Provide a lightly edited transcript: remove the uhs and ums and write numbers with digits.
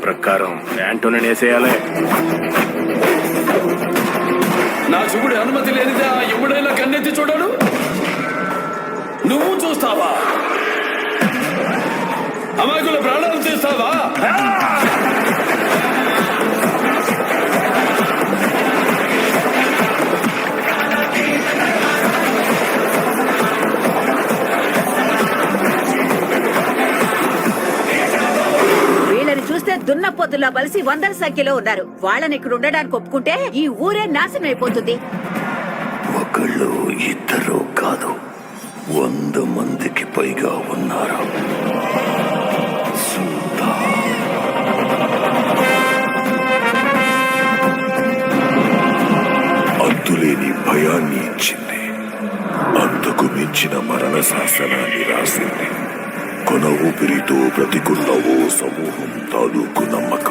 ప్రకారం యాంటోని వేసేయాలి. నా చూపుడు అనుమతి లేనిదే ఆ ఎవడైనా కన్నెత్తి చూడడు. నువ్వు చూస్తావా? అమాయకుల ప్రాణాలు తీస్తావా? వీళ్ళని చూస్తే దున్నపోతులా బలిసి వందల సంఖ్యలో ఉన్నారు. వాళ్ళని ఇక్కడ ఉండడానికి ఒప్పుకుంటే ఈ ఊరే నాశనం అయిపోతుంది. ఒకళ్ళు ఇద్దరు కాదు, 100 మందికి పైగా ఉన్నారు. అంతులేని భయాన్ని ఇచ్చింది, అంతకు మించిన మరణ శాసనాన్ని రాసింది. కొన ఊపిరితో బ్రతికున్న ఓ సమూహం తాలూకు నమ్మకం.